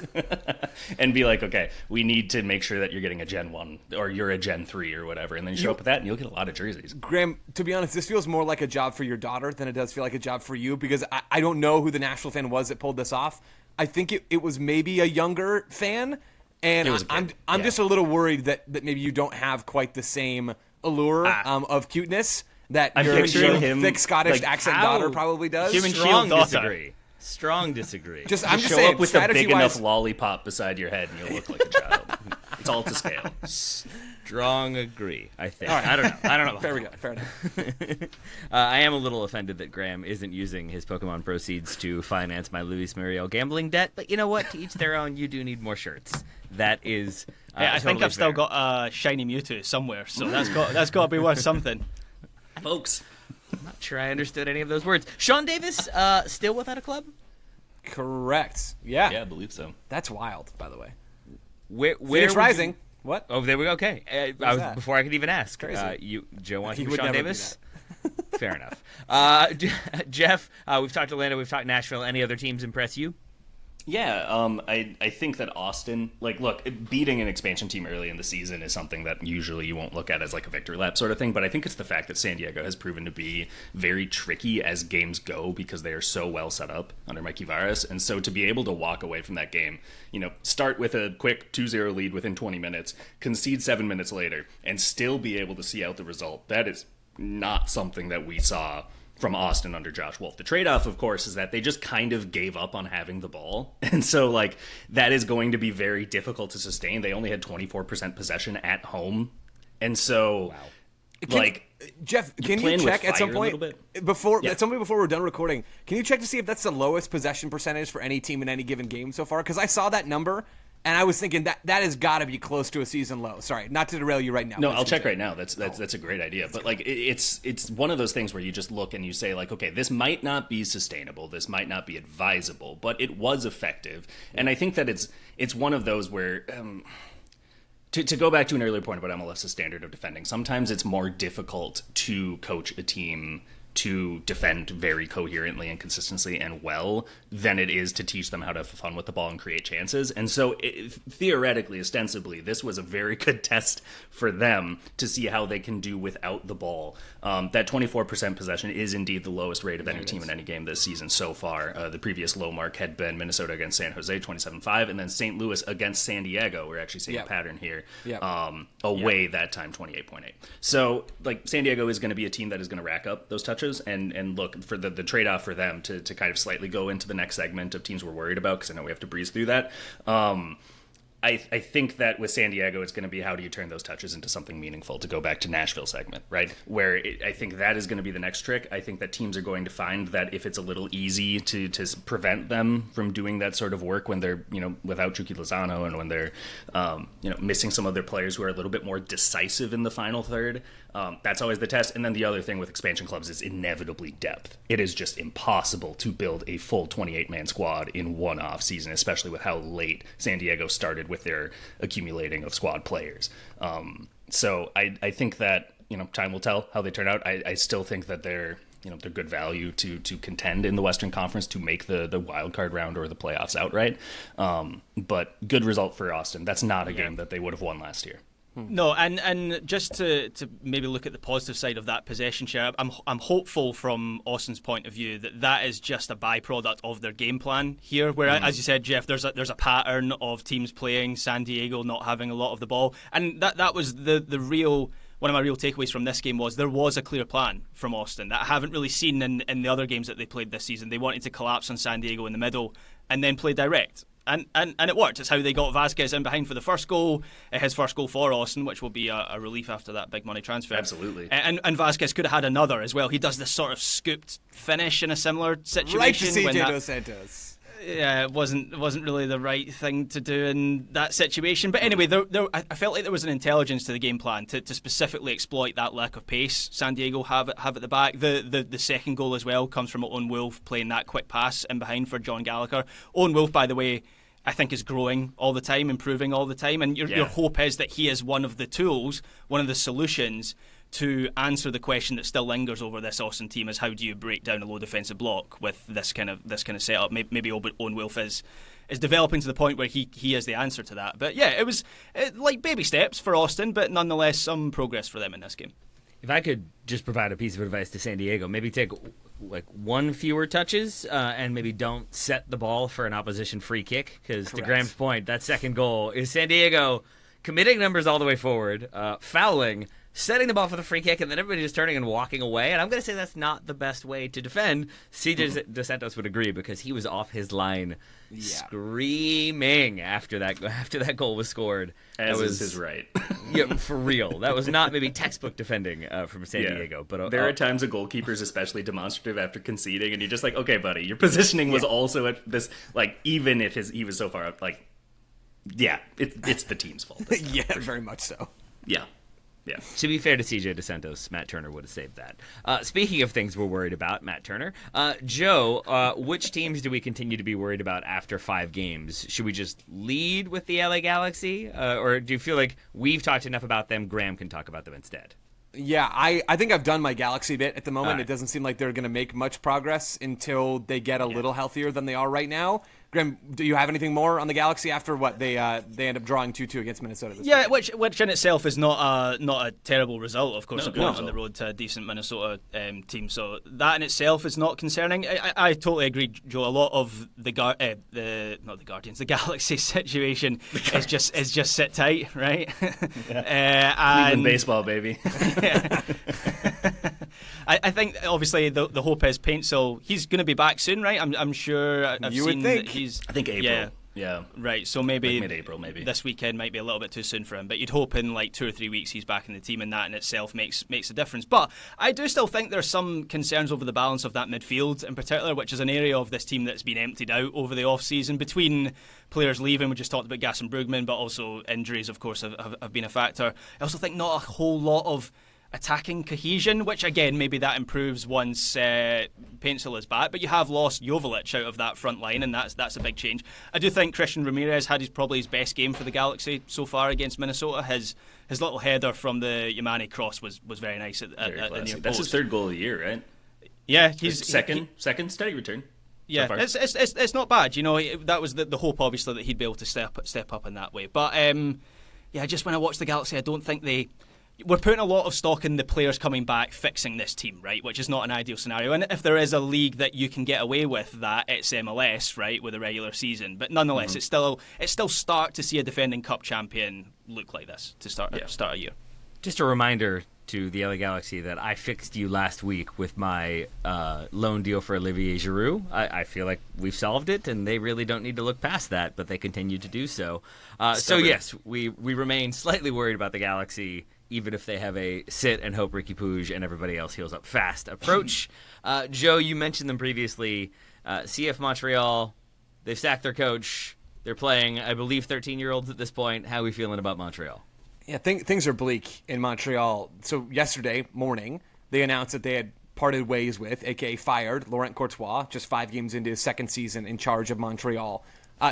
and be like, okay, we need to make sure that you're getting a Gen 1 or you're a Gen 3 or whatever, and then you show up with that and you'll get a lot of jerseys. Graham, to be honest, this feels more like a job for your daughter than it does feel like a job for you, because I don't know who the Nashville fan was that pulled this off. I think it was maybe a younger fan, and I'm just a little worried that maybe you don't have quite the same allure of cuteness that your thick Scottish accent daughter probably does. Human shield daughter. Strong disagree. I'm just show saying, up with a big enough lollipop beside your head and you'll look like a child. It's all to scale. Strong agree, I think. Right. I don't know. Fair enough. I am a little offended that Graham isn't using his Pokemon proceeds to finance my Luis Muriel gambling debt, but you know what? To each their own. You do need more shirts. That is I think Totally I've still fair. got a shiny Mewtwo somewhere, so that's got to be worth something. Folks. Not sure I understood any of those words. Sean Davis, still without a club? Correct. Yeah. Yeah, I believe so. That's wild, by the way. Where Phoenix would Rising. you- What? Oh, there we go. Okay. that? Before I could even ask. Crazy. Joe wants He you would Sean never do Davis? Fair enough. Jeff, we've talked Atlanta, we've talked Nashville. Any other teams impress you? Yeah, I think that Austin, like, look, beating an expansion team early in the season is something that usually you won't look at as like a victory lap sort of thing, but I think it's the fact that San Diego has proven to be very tricky as games go because they are so well set up under Mikey Varas, and so to be able to walk away from that game, start with a quick 2-0 lead within 20 minutes, concede 7 minutes later, and still be able to see out the result, that is not something that we saw from Austin under Josh Wolf. The trade-off, of course, is that they just kind of gave up on having the ball. And so, that is going to be very difficult to sustain. They only had 24% possession at home. And so, Jeff, can you playing with check at some fire a point little bit? before Yeah. at some point before we're done recording? Can you check to see if that's the lowest possession percentage for any team in any given game so far? Because I saw that number and I was thinking that has got to be close to a season low. Sorry, not to derail you right now. No, but I'll check right now. That's a great idea. But it's one of those things where you just look and you say okay, this might not be sustainable, this might not be advisable, but it was effective. And I think that it's one of those where to go back to an earlier point about MLS's standard of defending, sometimes it's more difficult to coach a team to defend very coherently and consistently and well than it is to teach them how to have fun with the ball and create chances. And so theoretically, ostensibly, this was a very good test for them to see how they can do without the ball. That 24% possession is indeed the lowest rate of any team in any game this season so far. The previous low mark had been Minnesota against San Jose, 27-5, and then St. Louis against San Diego. We're actually seeing a pattern here. Away that time, 28.8. So, San Diego is going to be a team that is going to rack up those touches. And look, for the trade-off for them to kind of slightly go into the next segment of teams we're worried about, because I know we have to breeze through that. I think that with San Diego, it's going to be how do you turn those touches into something meaningful, to go back to Nashville segment, right? Where I think that is going to be the next trick. I think that teams are going to find that if it's a little easy to prevent them from doing that sort of work when they're, without Chucky Lozano and when they're, missing some of their players who are a little bit more decisive in the final third, that's always the test. And then the other thing with expansion clubs is inevitably depth. It is just impossible to build a full 28-man squad in one off season, especially with how late San Diego started with their accumulating of squad players. So I think that time will tell how they turn out. I still think that they're good value to contend in the Western Conference, to make the wild card round or the playoffs outright. But good result for Austin. That's not a game that they would have won last year. No, and just to maybe look at the positive side of that possession share, I'm hopeful from Austin's point of view that is just a byproduct of their game plan here. Where, as you said, Jeff, there's a pattern of teams playing San Diego not having a lot of the ball, and that was the real. One of my real takeaways from this game was there was a clear plan from Austin that I haven't really seen in the other games that they played this season. They wanted to collapse on San Diego in the middle and then play direct. And it worked. It's how they got Vasquez in behind for the first goal, his first goal for Austin, which will be a relief after that big money transfer. Absolutely. And Vasquez could have had another as well. He does this sort of scooped finish in a similar situation. Right to CJ Dos Santos. Yeah, it wasn't really the right thing to do in that situation. But anyway, I felt like there was an intelligence to the game plan to specifically exploit that lack of pace San Diego have at the back. The second goal as well comes from Owen Wolff playing that quick pass in behind for John Gallagher. Owen Wolff, by the way, I think is growing all the time, improving all the time, and your hope is that he is one of the tools, one of the solutions to answer the question that still lingers over this Austin team: is how do you break down a low defensive block with this kind of setup? Maybe Owen Wolff is developing to the point where he is the answer to that. But yeah, it was like baby steps for Austin, but nonetheless some progress for them in this game. If I could just provide a piece of advice to San Diego, maybe take one fewer touches and maybe don't set the ball for an opposition free kick, because to Graham's point, that second goal is San Diego committing numbers all the way forward, fouling, setting the ball for the free kick, and then everybody just turning and walking away. And I'm going to say that's not the best way to defend. CJ Dos Santos would agree, because he was off his line screaming after that goal was scored. As is his right. Yeah, for real. That was not maybe textbook defending from San Diego. But there are times a goalkeeper is especially demonstrative after conceding, and you're just like, okay, buddy, your positioning was also at this, even if he was so far up, Yeah, it's the team's fault. Yeah, very much so. Yeah. Yeah. To be fair to CJ DeSantos, Matt Turner would have saved that. Speaking of things we're worried about, Matt Turner, Joe, which teams do we continue to be worried about after 5 games? Should we just lead with the LA Galaxy? Or do you feel like we've talked enough about them, Graham can talk about them instead? Yeah, I think I've done my Galaxy bit at the moment. All right. It doesn't seem like they're going to make much progress until they get a little healthier than they are right now. Graham, do you have anything more on the Galaxy after what they end up drawing 2-2 against Minnesota this week? Which in itself is not a terrible result. Of course, No, going no. on the road to a decent Minnesota team, so that in itself is not concerning. I totally agree, Joe. A lot of the Galaxy situation is just sit tight, right? Cleveland baseball, baby. I think obviously the hope is Paintsel. He's going to be back soon, right? I'm sure. I've You would seen think. that he's. I think April. Yeah. Right, so maybe Like mid-April, maybe. this weekend might be a little bit too soon for him, but you'd hope in like 2 or 3 weeks he's back in the team, and that in itself makes a difference. But I do still think there's some concerns over the balance of that midfield in particular, which is an area of this team that's been emptied out over the off-season between players leaving. We just talked about Gaston Brugman, but also injuries, of course, have been a factor. I also think not a whole lot of attacking cohesion, which again maybe that improves once Paintsel is back, but you have lost Joveljic out of that front line, and that's a big change. I do think Christian Ramirez had probably his best game for the Galaxy so far against Minnesota. His little header from the Yamane cross was very nice at the near post. That's his 3rd goal of the year, right? Yeah, he's second steady return. Yeah, so far. it's not bad. You know, that was the hope, obviously, that he'd be able to step up in that way. But just when I watch the Galaxy, I don't think we're putting a lot of stock in the players coming back, fixing this team, right? Which is not an ideal scenario. And if there is a league that you can get away with that, it's MLS, right, with a regular season. But nonetheless, it's still start to see a defending cup champion look like this to start a year. Just a reminder to the LA Galaxy that I fixed you last week with my loan deal for Olivier Giroud. I feel like we've solved it, and they really don't need to look past that, but they continue to do so. So yes, we remain slightly worried about the Galaxy, even if they have a sit and hope Ricky Puig and everybody else heals up fast approach. Joe, you mentioned them previously. CF Montreal, they've sacked their coach. They're playing, I believe, 13-year-olds at this point. How are we feeling about Montreal? Yeah, things are bleak in Montreal. So yesterday morning, they announced that they had parted ways with, a.k.a. fired, Laurent Courtois, just 5 games into his 2nd season in charge of Montreal.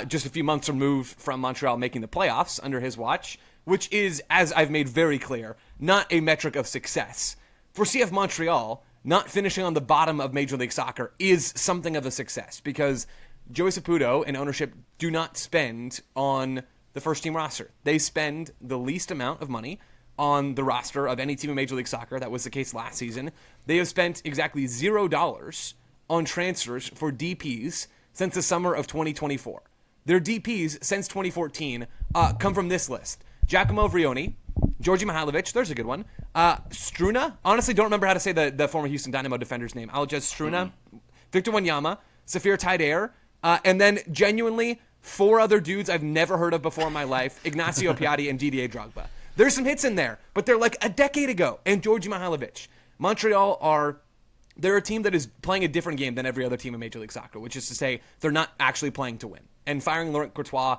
Just a few months removed from Montreal making the playoffs under his watch, which is, as I've made very clear, not a metric of success. For CF Montreal, not finishing on the bottom of Major League Soccer is something of a success, because Joey Saputo and ownership do not spend on the first-team roster. They spend the least amount of money on the roster of any team in Major League Soccer. That was the case last season. They have spent exactly $0 on transfers for DPs since the summer of 2024. Their DPs since 2014 come from this list: Giacomo Vrioni, Georgi Mihailovic, there's a good one, Struna, honestly don't remember how to say the former Houston Dynamo defender's name, I'll just Struna, Victor Wanyama, Safir Taider, and then genuinely 4 other dudes I've never heard of before in my life, Ignacio Piatti and Didier Drogba. There's some hits in there, but they're like a decade ago, and Georgi Mihailovic. Montreal they're a team that is playing a different game than every other team in Major League Soccer, which is to say they're not actually playing to win. And firing Laurent Courtois,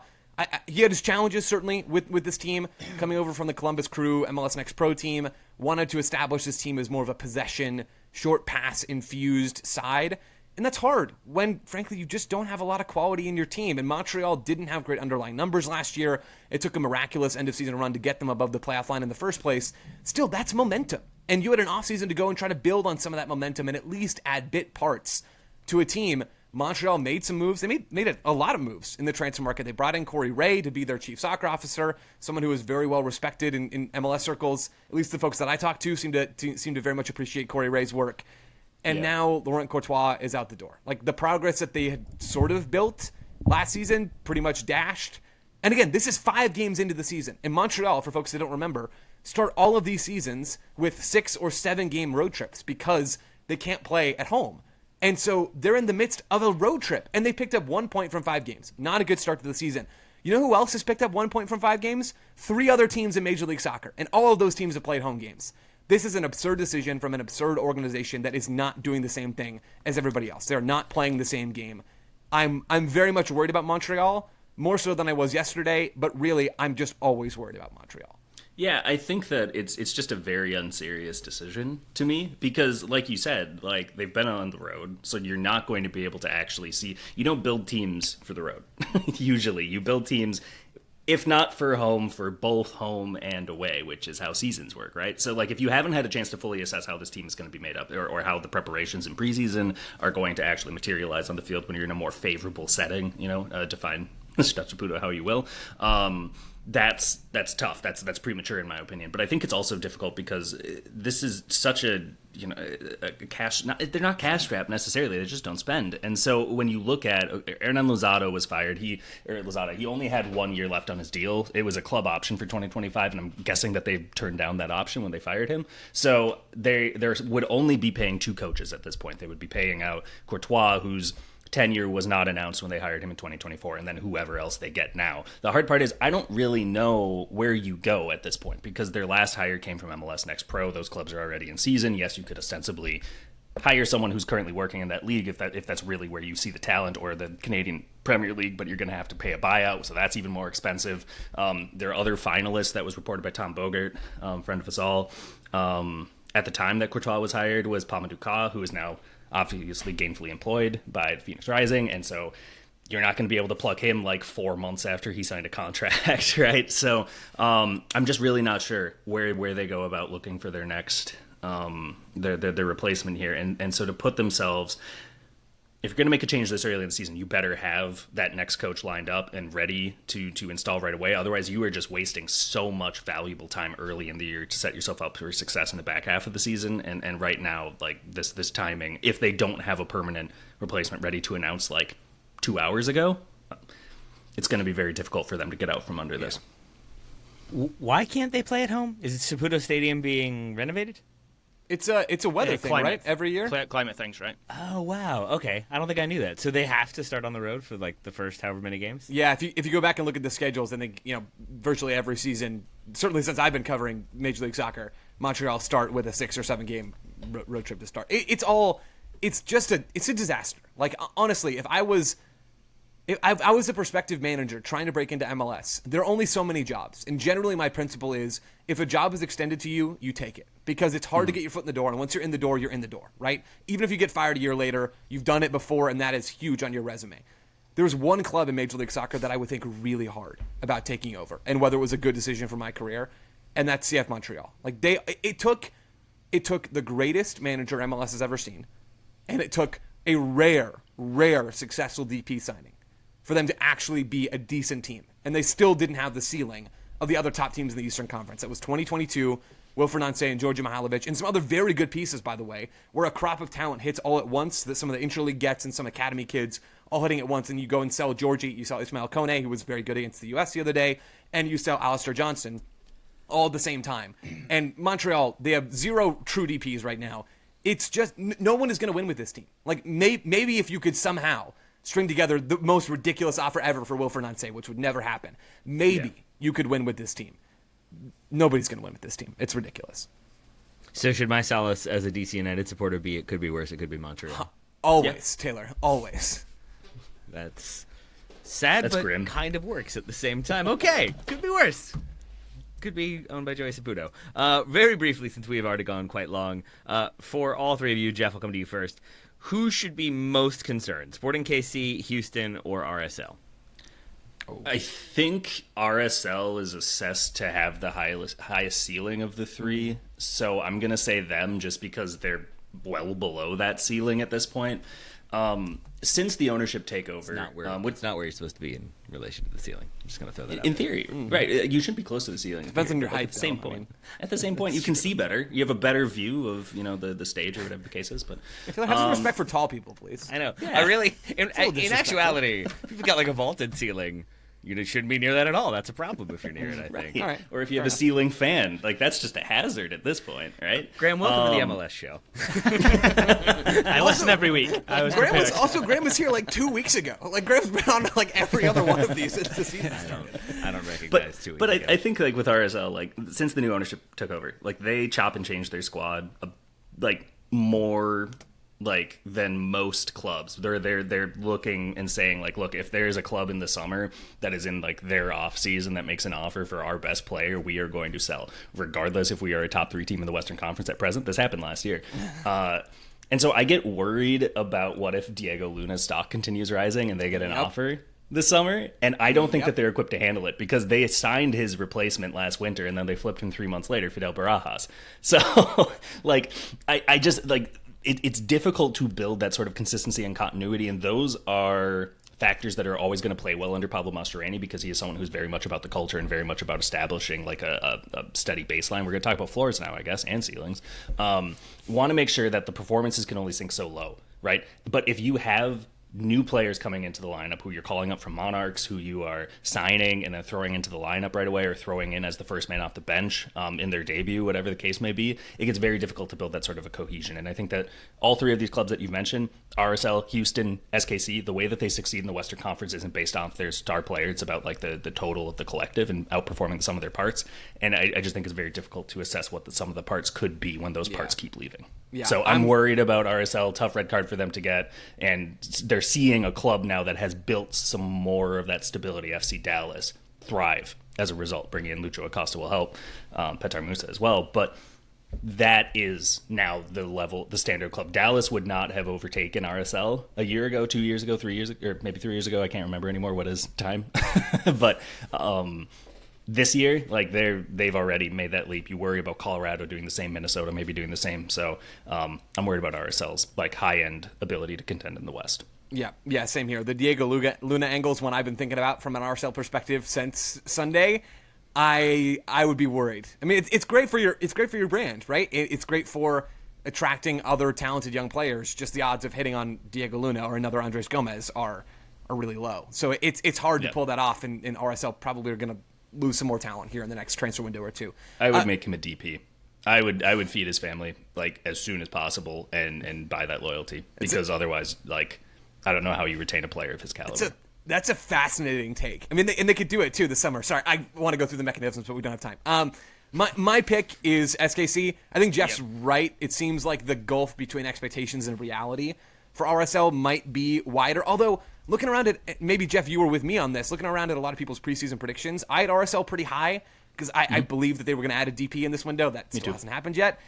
he had his challenges, certainly, with this team, coming over from the Columbus Crew MLS Next Pro team, wanted to establish this team as more of a possession, short pass-infused side. And that's hard when, frankly, you just don't have a lot of quality in your team. And Montreal didn't have great underlying numbers last year. It took a miraculous end-of-season run to get them above the playoff line in the first place. Still, that's momentum. And you had an offseason to go and try to build on some of that momentum and at least add bit parts to a team. Montreal made some moves. They made a lot of moves in the transfer market. They brought in Corey Ray to be their chief soccer officer, someone who is very well respected in MLS circles. At least the folks that I talk to seem to very much appreciate Corey Ray's work. And now Laurent Courtois is out the door. Like, the progress that they had sort of built last season, pretty much dashed. And again, this is 5 games into the season. And Montreal, for folks that don't remember, start all of these seasons with 6 or 7 game road trips because they can't play at home. And so they're in the midst of a road trip, and they picked up 1 point from 5 games. Not a good start to the season. You know who else has picked up 1 point from 5 games? 3 other teams in Major League Soccer, and all of those teams have played home games. This is an absurd decision from an absurd organization that is not doing the same thing as everybody else. They're not playing the same game. I'm very much worried about Montreal, more so than I was yesterday, but really, I'm just always worried about Montreal. Yeah, I think that it's just a very unserious decision to me because, like you said, like they've been on the road, so you're not going to be able to actually see. You don't build teams for the road. Usually, you build teams, if not for home, for both home and away, which is how seasons work, right? So, like, if you haven't had a chance to fully assess how this team is going to be made up, or how the preparations in preseason are going to actually materialize on the field when you're in a more favorable setting, define Saputo how you will. That's tough. That's premature in my opinion. But I think it's also difficult because this is such a cash. They're not cash strapped necessarily. They just don't spend. And so when you look at Hernan Lozado was fired. He only had 1 year left on his deal. It was a club option for 2025, and I'm guessing that they turned down that option when they fired him. So they would only be paying 2 coaches at this point. They would be paying out Courtois, whose tenure was not announced when they hired him in 2024, and then whoever else they get now. The hard part is I don't really know where you go at this point because their last hire came from MLS Next Pro. Those clubs are already in season. Yes, you could ostensibly hire someone who's currently working in that league if that's really where you see the talent, or the Canadian Premier League, but you're going to have to pay a buyout, so that's even more expensive. There are other finalists that was reported by Tom Bogert, friend of us all. At the time that Courtois was hired was Pamadou Ka, who is now obviously gainfully employed by Phoenix Rising, and so you're not going to be able to plug him like 4 months after he signed a contract, right? So I'm just really not sure where they go about looking for their next their replacement here, and so to put themselves, if you're going to make a change this early in the season, you better have that next coach lined up and ready to install right away. Otherwise, you are just wasting so much valuable time early in the year to set yourself up for success in the back half of the season. And right now, like this timing, if they don't have a permanent replacement ready to announce like 2 hours ago, it's going to be very difficult for them to get out from under this. Why can't they play at home? Is it Saputo Stadium being renovated? It's a weather thing, right? Every year? Climate things, right? Oh, wow. Okay. I don't think I knew that. So they have to start on the road for like the first however many games? Yeah, if you go back and look at the schedules, I think, virtually every season, certainly since I've been covering Major League Soccer, Montreal start with a 6 or 7 game road trip to start. It's a disaster. Like, honestly, if I was a prospective manager trying to break into MLS, there are only so many jobs. And generally my principle is if a job is extended to you, you take it. Because it's hard to get your foot in the door. And once you're in the door, right? Even if you get fired a year later, you've done it before, and that is huge on your resume. There's one club in Major League Soccer that I would think really hard about taking over and whether it was a good decision for my career, and that's CF Montreal. Like it took the greatest manager MLS has ever seen, and it took a rare successful DP signing for them to actually be a decent team. And they still didn't have the ceiling of the other top teams in the Eastern Conference. That was 2022, Wilfried Nancy and Georgia Mihailovic, and some other very good pieces, by the way, where a crop of talent hits all at once, that some of the interleague gets and some academy kids all hitting at once, and you go and sell Georgie, you sell Ismail Kone, who was very good against the U.S. the other day, and you sell Alistair Johnston all at the same time. And Montreal, they have 0 true DPs right now. It's just, no one is going to win with this team. Like, maybe if you could somehow string together the most ridiculous offer ever for Wilfried Nancy, which would never happen, maybe you could win with this team. Nobody's going to win with this team. It's ridiculous. So should my solace as a DC United supporter be it could be worse, it could be Montreal? Always, yeah. Taylor, always. That's sad, That's but grim. Kind of works at the same time. Okay, could be worse. Could be owned by Joey Saputo. Very briefly, since we have already gone quite long, for all three of you, Jeff, I'll come to you first. Who should be most concerned? Sporting KC, Houston, or RSL? I think RSL is assessed to have the highest ceiling of the three, so I'm going to say them just because they're well below that ceiling at this point. Since the ownership takeover... It's not where you're supposed to be in relation to the ceiling. I'm just going to throw that out in there. theory, right. You shouldn't be close to the ceiling. Depends on your height, At the same though, point. At the same point, you can see better. You have a better view of the stage or whatever the case is. But have some respect for tall people, please. I know. Yeah. I really... In disrespectful. actuality, if you've got like a vaulted ceiling... You shouldn't be near that at all. That's a problem if you're near it, I think. All right. Or if you have a ceiling fan. Like, that's just a hazard at this point, right? Graham, welcome to the MLS show. I listen every week. I was prepared. Graham was here like 2 weeks ago. Like, Graham's been on like every other one of these since the season started. I don't recognize 2 weeks But ago. I think, like, with RSL, like, since the new ownership took over, like, they chop and change their squad, like, more like than most clubs. They're looking and saying like, look, if there's a club in the summer that is in like their off season that makes an offer for our best player, we are going to sell, regardless if we are a top 3 team in the Western Conference at present. This happened last year. And so I get worried about what if Diego Luna's stock continues rising and they get an offer this summer, and I don't think that they're equipped to handle it, because they signed his replacement last winter and then they flipped him 3 months later, Fidel Barajas. So like I just like it's difficult to build that sort of consistency and continuity, and those are factors that are always going to play well under Pablo Mastroeni, because he is someone who's very much about the culture and very much about establishing like a steady baseline. We're going to talk about floors now, I guess, and ceilings. Want to make sure that the performances can only sink so low, right? But if you have new players coming into the lineup who you're calling up from Monarchs, who you are signing and then throwing into the lineup right away, or throwing in as the first man off the bench in their debut, whatever the case may be, it gets very difficult to build that sort of a cohesion. And I think that all 3 of these clubs that you've mentioned, RSL, Houston, SKC, the way that they succeed in the Western Conference isn't based off their star player. It's about like the total of the collective and outperforming some of their parts. And I just think it's very difficult to assess what some of the parts could be when those parts keep leaving. Yeah, so I'm worried about RSL, tough red card for them to get, and they're seeing a club now that has built some more of that stability. FC Dallas thrive as a result. Bringing in Lucho Acosta will help, Petar Musa as well, but that is now the standard club. Dallas would not have overtaken RSL a year ago, 2 years ago, 3 years ago, or maybe 3 years ago. I can't remember anymore what is time, but this year, like they've already made that leap. You worry about Colorado doing the same, Minnesota maybe doing the same. So I'm worried about RSL's like high end ability to contend in the West. Yeah, same here. The Diego Luna angle is one I've been thinking about from an RSL perspective since Sunday. I would be worried. I mean, it's great for your brand, right? It's great for attracting other talented young players. Just the odds of hitting on Diego Luna or another Andres Gomez are really low. So it's hard to pull that off, and RSL probably are going to lose some more talent here in the next transfer window or two. I would make him a DP. I would feed his family like as soon as possible and buy that loyalty, because otherwise, like, I don't know how you retain a player of his caliber. That's a fascinating take. I mean, they could do it too this summer. Sorry, I want to go through the mechanisms, but we don't have time. My pick is SKC. I think Jeff's right. It seems like the gulf between expectations and reality for RSL might be wider. Although, looking around at, maybe Jeff, you were with me on this, looking around at a lot of people's preseason predictions, I had RSL pretty high, because I believe that they were going to add a DP in this window. That still hasn't happened yet.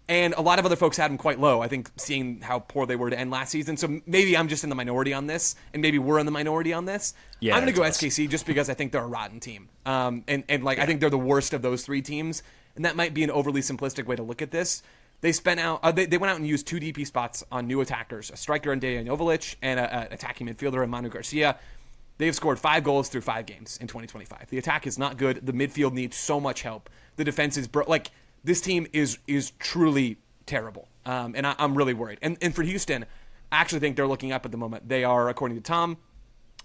And a lot of other folks had them quite low, I think, seeing how poor they were to end last season. So maybe I'm just in the minority on this, and maybe we're in the minority on this. Yeah, I'm going to go SKC just because I think they're a rotten team. I think they're the worst of those 3 teams. And that might be an overly simplistic way to look at this. They went out and used 2 DP spots on new attackers, a striker in Dejan Joveljic and an attacking midfielder in Manu Garcia. They have scored 5 goals through 5 games in 2025. The attack is not good. The midfield needs so much help. The defense is this team is truly terrible, and I'm really worried. And for Houston, I actually think they're looking up at the moment. They are, according to Tom,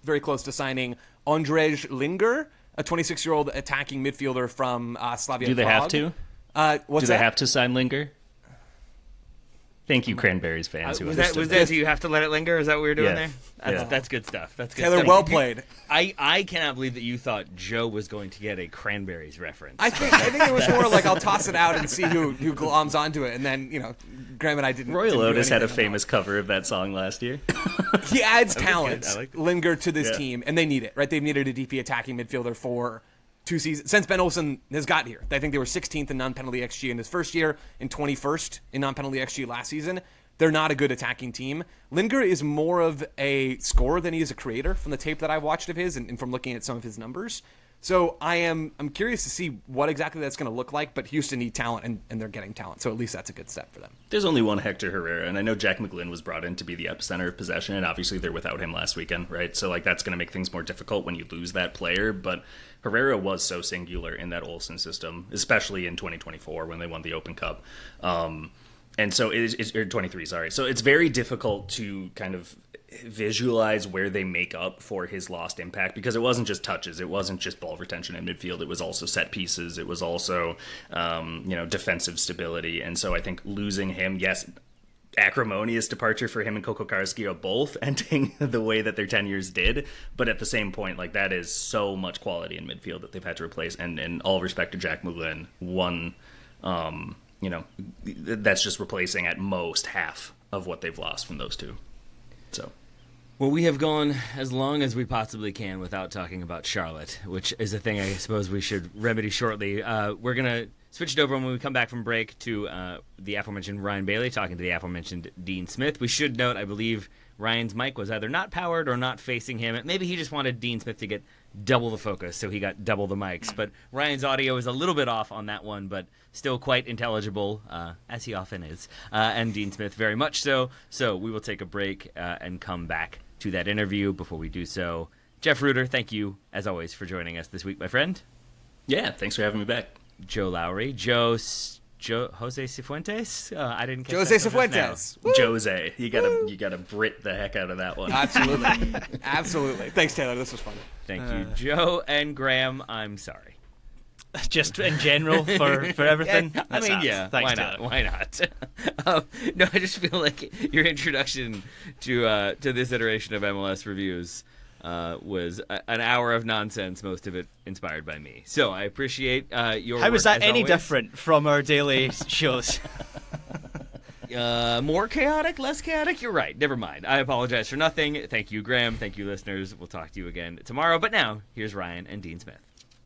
very close to signing Andrej Linger, a 26-year-old attacking midfielder from Slavia. Do they have to? Do they have to sign Linger? Thank you, Cranberries fans. Was that do you have to let it linger? Is that what we were doing there? That's good stuff. That's good Taylor, stuff. well played. I cannot believe that you thought Joe was going to get a Cranberries reference. I think it was more like I'll toss it out and see who gloms onto it, and then Graham and I didn't. Roy Lotus had a famous cover of that song last year. He adds talent, Linger, to this team, and they need it, right? They've needed a DP attacking midfielder for 2 seasons since Ben Olsen has got here. I think they were 16th in non-penalty XG in his first year and 21st in non-penalty XG last season. They're not a good attacking team. Linger is more of a scorer than he is a creator from the tape that I've watched of his and from looking at some of his numbers. So I'm curious to see what exactly that's going to look like, but Houston need talent, and they're getting talent, so at least that's a good step for them. There's only one Hector Herrera, and I know Jack McGlynn was brought in to be the epicenter of possession, and obviously they're without him last weekend, right? So that's going to make things more difficult when you lose that player, but Herrera was so singular in that Olsen system, especially in 2024 when they won the Open Cup. And so it's 23, sorry. So it's very difficult to kind of visualize where they make up for his lost impact, because it wasn't just touches, it wasn't just ball retention in midfield, it was also set pieces, it was also defensive stability. And so I think losing him, yes, acrimonious departure for him and Coco Carrasquillo both ending the way that their tenures did, but at the same point, that is so much quality in midfield that they've had to replace. And in all respect to Jack McGlynn, that's just replacing at most half of what they've lost from those two. So. Well, we have gone as long as we possibly can without talking about Charlotte, which is a thing I suppose we should remedy shortly. We're going to switch it over when we come back from break to the aforementioned Ryan Bailey talking to the aforementioned Dean Smith. We should note, I believe Ryan's mic was either not powered or not facing him. Maybe he just wanted Dean Smith to get double the focus, so he got double the mics. But Ryan's audio is a little bit off on that one, but still quite intelligible, as he often is, and Dean Smith very much so. So we will take a break and come back to that interview. Before we do so, Jeff Rueter, thank you, as always, for joining us this week, my friend. Yeah, thanks for having me back. Joe Lowry. Jose Cifuentes? I didn't catch Jose that Cifuentes. Jose. You gotta Brit the heck out of that one. Absolutely. Absolutely. Thanks, Taylor. This was fun. Thank you, Joe and Graham. I'm sorry. Just in general for everything. Yeah, I mean, yeah. Thanks, why not? Taylor. Why not? No, I just feel like your introduction to this iteration of MLS reviews was an hour of nonsense, most of it inspired by me. So I appreciate your How work, is that as any always. different from our daily shows? More chaotic, less chaotic? You're right. Never mind. I apologize for nothing. Thank you, Graham. Thank you, listeners. We'll talk to you again tomorrow. But now, here's Ryan and Dean Smith.